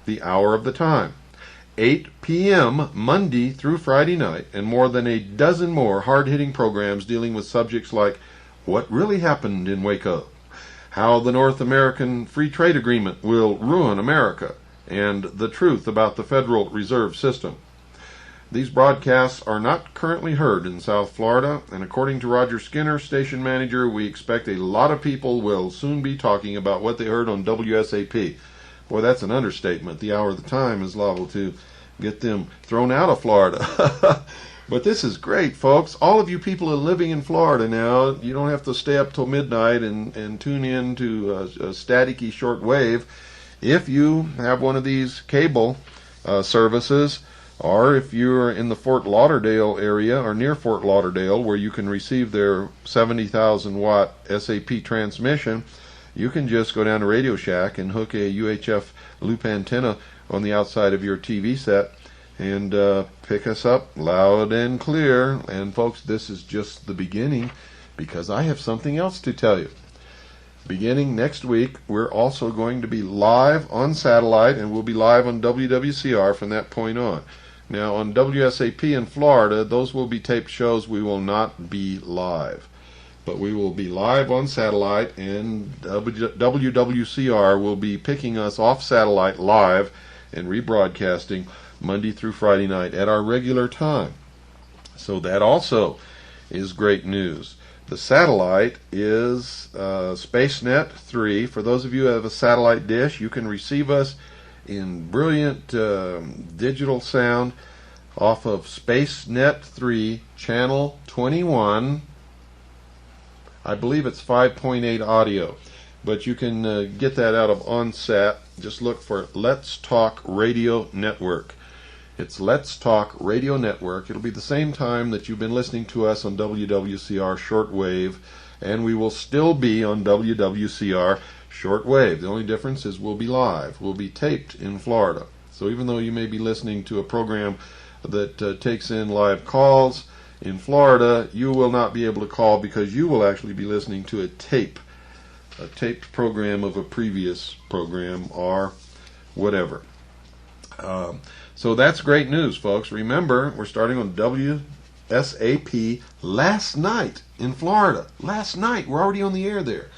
the hour of the time. 8 p.m. Monday through Friday night, and more than a dozen more hard-hitting programs dealing with subjects like what really happened in Waco, how the North American Free Trade Agreement will ruin America, and the truth about the Federal Reserve System. These broadcasts are not currently heard in South Florida, and according to Roger Skinner, station manager, we expect a lot of people will soon be talking about what they heard on WSAP. Boy, that's an understatement. The hour of the time is liable to get them thrown out of Florida. But this is great, folks. All of you people are living in Florida now. You don't have to stay up till midnight and tune in to a staticky shortwave. If you have one of these cable services, or if you're in the Fort Lauderdale area or near Fort Lauderdale where you can receive their 70,000 watt SAP transmission, you can just go down to Radio Shack and hook a UHF loop antenna on the outside of your TV set and pick us up loud and clear. And folks, this is just the beginning, because I have something else to tell you. Beginning next week, we're also going to be live on satellite, and we'll be live on WWCR from that point on. Now, on WSAP in Florida, those will be taped shows. We will not be live. But we will be live on satellite, and WWCR will be picking us off satellite live and rebroadcasting Monday through Friday night at our regular time. So that also is great news. The satellite is SpaceNet 3. For those of you who have a satellite dish, you can receive us in brilliant digital sound off of SpaceNet 3, channel 21. I believe it's 5.8 audio, but you can get that out of OnSat. Just look for Let's Talk Radio Network. It's Let's Talk Radio Network. It'll be the same time that you've been listening to us on WWCR shortwave, and we will still be on WWCR shortwave. The only difference is we'll be live. We'll be taped in Florida. So even though you may be listening to a program that takes in live calls in Florida, you will not be able to call, because you will actually be listening to a taped program of a previous program or whatever. So that's great news, folks. Remember, we're starting on WSAP last night in Florida. Last night. We're already on the air there.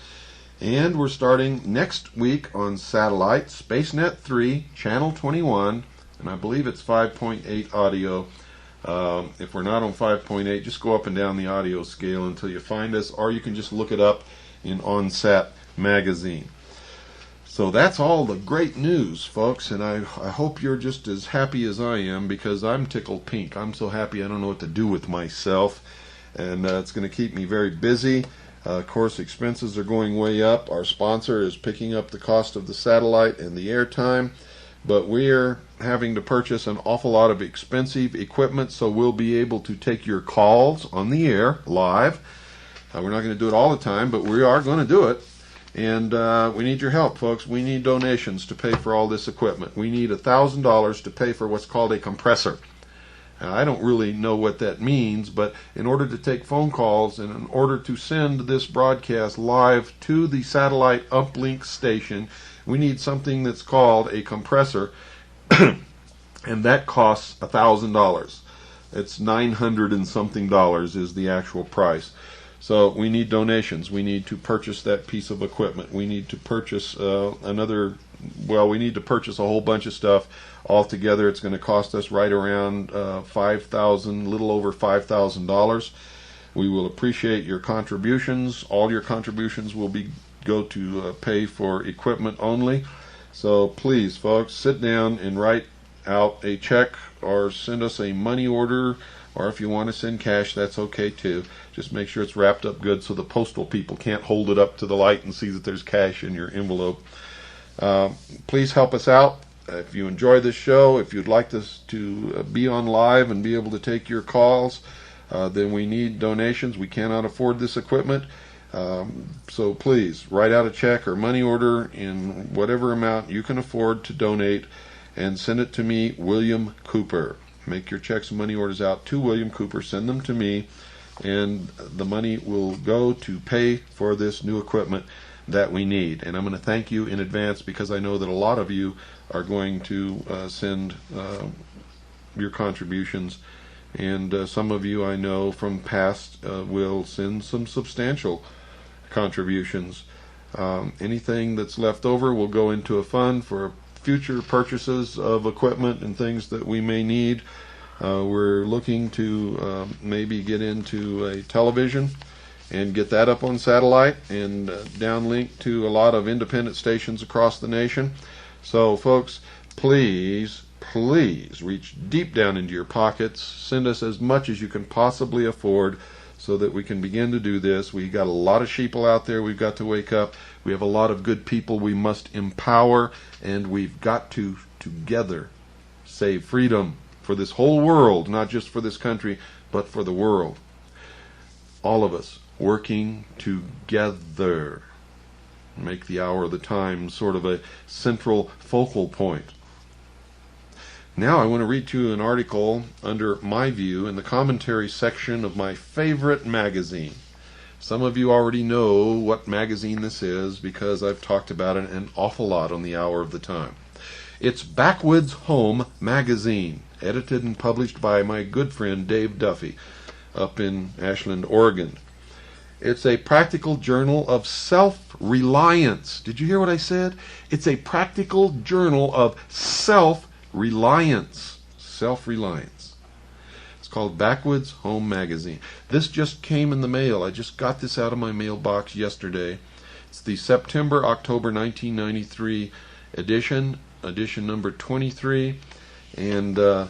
And we're starting next week on satellite, SpaceNet 3, channel 21, and I believe it's 5.8 audio. If we're not on 5.8, just go up and down the audio scale until you find us, or you can just look it up in OnSat magazine. So that's all the great news, folks, and I hope you're just as happy as I am, because I'm tickled pink. I'm so happy I don't know what to do with myself, and it's going to keep me very busy. Of course, expenses are going way up. Our sponsor is picking up the cost of the satellite and the airtime, but we're having to purchase an awful lot of expensive equipment, so we'll be able to take your calls on the air live. We're not going to do it all the time, but we are going to do it. And we need your help, folks. We need donations to pay for all this equipment. We need $1,000 to pay for what's called a compressor. I don't really know what that means, but in order to take phone calls and in order to send this broadcast live to the satellite uplink station, we need something that's called a compressor, and that costs $1,000. It's $900 and something is the actual price. So we need donations. We need to purchase that piece of equipment. We need to purchase we need to purchase a whole bunch of stuff. Altogether, it's going to cost us right around little over $5,000. We will appreciate your contributions. All your contributions will go to pay for equipment only. So please, folks, sit down and write out a check or send us a money order. Or if you want to send cash, that's okay too. Just make sure it's wrapped up good so the postal people can't hold it up to the light and see that there's cash in your envelope. Please help us out. If you enjoy this show, if you'd like us to be on live and be able to take your calls, then we need donations. We cannot afford this equipment. So please, write out a check or money order in whatever amount you can afford to donate and send it to me, William Cooper. Make your checks and money orders out to William Cooper. Send them to me, and the money will go to pay for this new equipment that we need. And I'm going to thank you in advance because I know that a lot of you are going to send your contributions, and some of you I know from past will send some substantial contributions. Anything that's left over will go into a fund for future purchases of equipment and things that we may need. We're looking to maybe get into a television and get that up on satellite and downlink to a lot of independent stations across the nation. So folks, please reach deep down into your pockets. Send us as much as you can possibly afford so that we can begin to do this. We got a lot of sheeple out there we've got to wake up. We have a lot of good people we must empower, and we've got to together save freedom for this whole world, not just for this country, but for the world. All of us working together. Make the hour of the time sort of a central focal point. Now I want to read to you an article under my view in the commentary section of my favorite magazine. Some of you already know what magazine this is because I've talked about it an awful lot on the hour of the time. It's Backwoods Home Magazine, edited and published by my good friend Dave Duffy up in Ashland, Oregon. It's a practical journal of self-reliance. Did you hear what I said? It's a practical journal of self-reliance. Self-reliance. It's called Backwoods Home Magazine. This just came in the mail. I just got this out of my mailbox yesterday. It's the September-October 1993 edition number 23. And I'm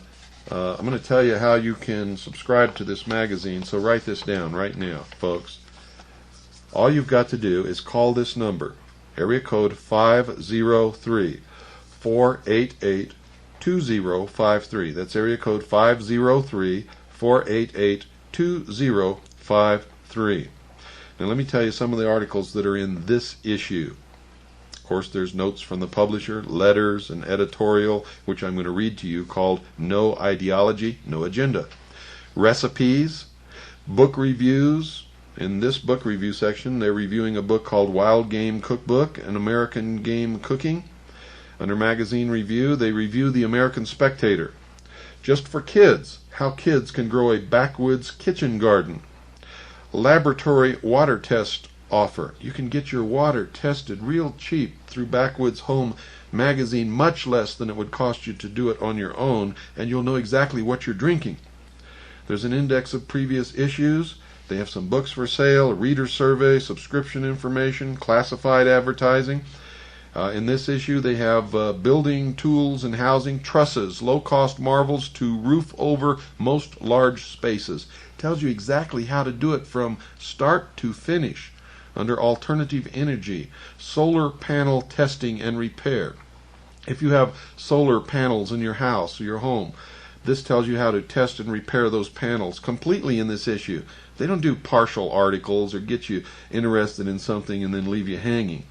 going to tell you how you can subscribe to this magazine. So write this down right now, folks. All you've got to do is call this number, area code 503-488-2053. That's area code 503-488-2053. Now let me tell you some of the articles that are in this issue. Of course, there's notes from the publisher, letters, an editorial, which I'm going to read to you, called No Ideology, No Agenda. Recipes, book reviews. In this book review section, they're reviewing a book called Wild Game Cookbook, An American Game Cooking. Under Magazine Review, they review the American Spectator. Just for Kids, How Kids Can Grow a Backwoods Kitchen Garden. Laboratory Water Test Offer. You can get your water tested real cheap through Backwoods Home Magazine, much less than it would cost you to do it on your own, and you'll know exactly what you're drinking. There's an index of previous issues. They have some books for sale, a reader survey, subscription information, classified advertising. In this issue, they have building tools and housing, trusses, low-cost marvels to roof over most large spaces. Tells you exactly how to do it from start to finish. Under alternative energy, solar panel testing and repair. If you have solar panels in your house or your home, this tells you how to test and repair those panels completely in this issue. They don't do partial articles or get you interested in something and then leave you hanging.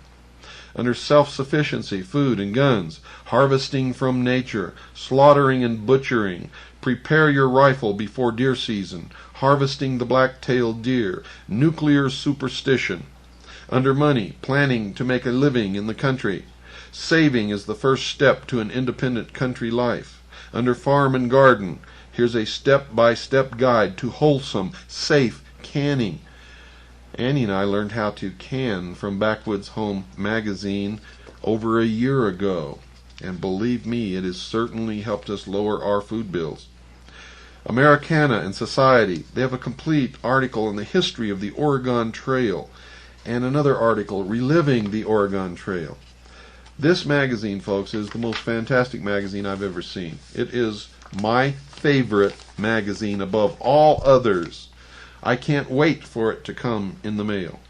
Under self-sufficiency, food and guns, harvesting from nature, slaughtering and butchering, prepare your rifle before deer season, harvesting the black-tailed deer, nuclear superstition. Under money, planning to make a living in the country. Saving is the first step to an independent country life. Under farm and garden, here's a step-by-step guide to wholesome, safe canning. Annie and I learned how to can from Backwoods Home Magazine over a year ago. And believe me, it has certainly helped us lower our food bills. Americana and Society, they have a complete article on the history of the Oregon Trail and another article reliving the Oregon Trail. This magazine, folks, is the most fantastic magazine I've ever seen. It is my favorite magazine above all others. I can't wait for it to come in the mail.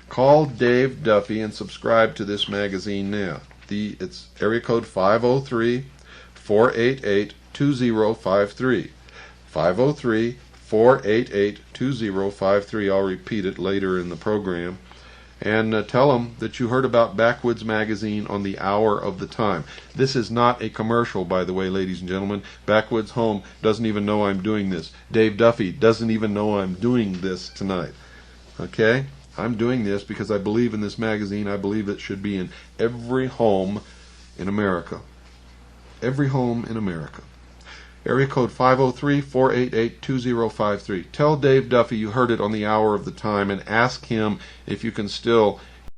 Call Dave Duffy and subscribe to this magazine now. It's area code 503-488-2053. 503-488-2053. I'll repeat it later in the program. And tell them that you heard about Backwoods Magazine on the hour of the time. This is not a commercial, by the way, ladies and gentlemen. Backwoods Home doesn't even know I'm doing this. Dave Duffy doesn't even know I'm doing this tonight. Okay? I'm doing this because I believe in this magazine. I believe it should be in every home in America. Every home in America. Area code 503-488-2053. Tell Dave Duffy you heard it on the Hour of the Time and ask him if you can still